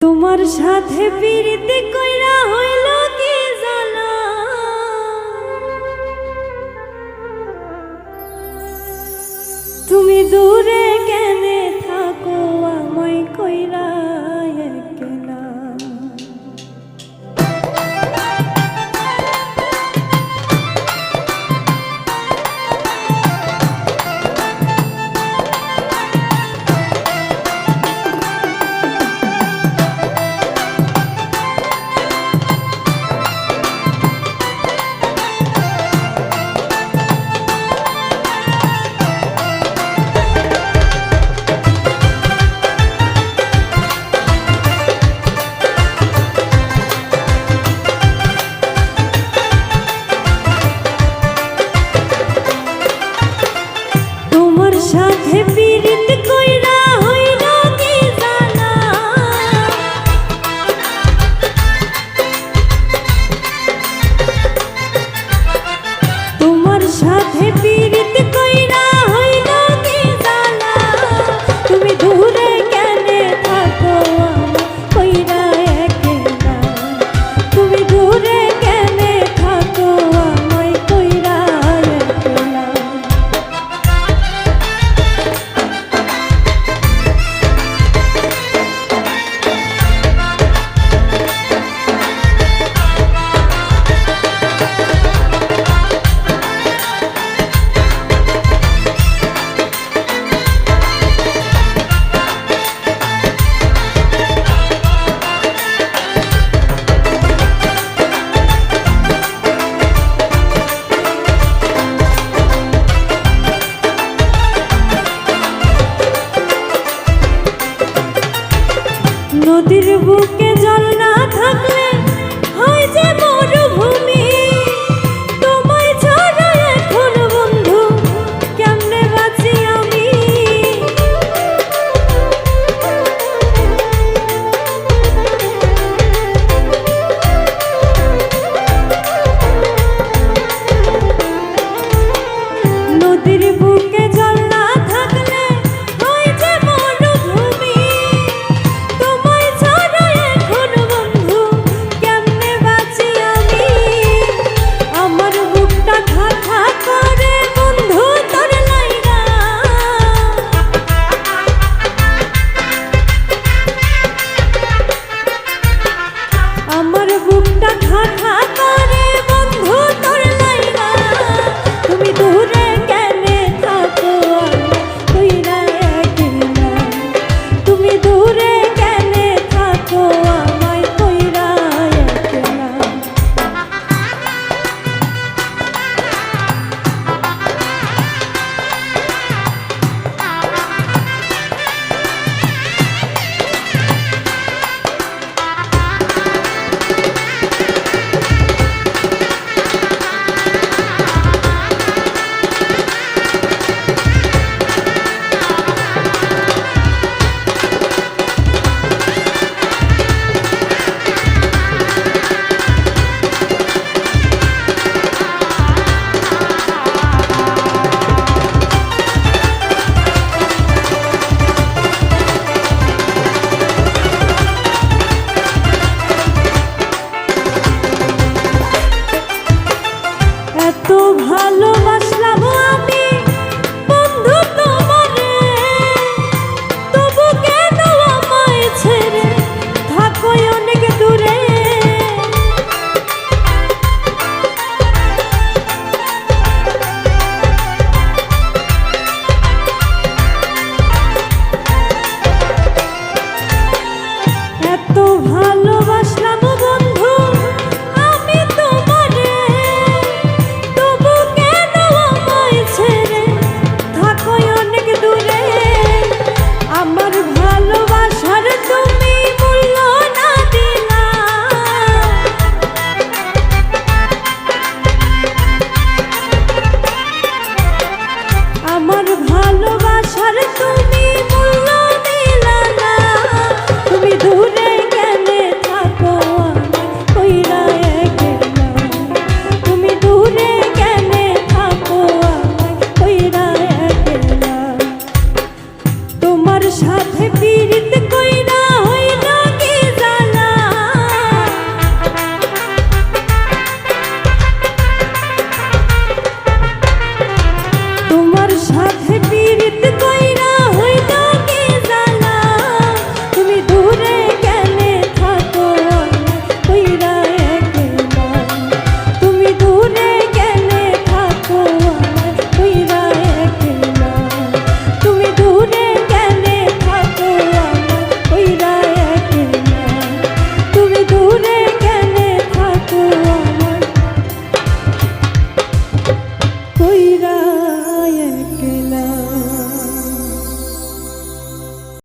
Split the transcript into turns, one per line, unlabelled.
তোমার সাথে প্রীতি কইরা হইল কি জানা, তুমি দূরে কেনে থাকো আমায় কইরা একলা। সাথে প্রীতি কইরা হইল কি জানা, তোমার সাথে প্রীতি কইরা হইল কি জানা, তুমি দূরে কেনে থাকো কইরা একলা, তুমি দূরে কেনে থাকো আমায় কইরা একলা। নদীর বুকে জল না থাকলে হয় যে মরুভূমি, তোমায় ছাড়া এখন বন্ধু কেমনে বাঁচি আমি। নদীর বুকে জল না থাকলে হয় যে মরুভূমি, এত ভালোবাসলাম আমি বন্ধু তোমারে, তবু কেন আমায় ছেড়ে থাকো অনেক দূরে। এত ভালোবাসলাম বন্ধু আমি তোমারে, তবু কেন আমায় ছেড়ে থাকো অনেক দূরে। আমার ভালোবাসার তুমি মূল্য না দিলা, আমার ভালোবাসার তুমি মূল্য দিলা না, তুমি দূরে কেনে থাকো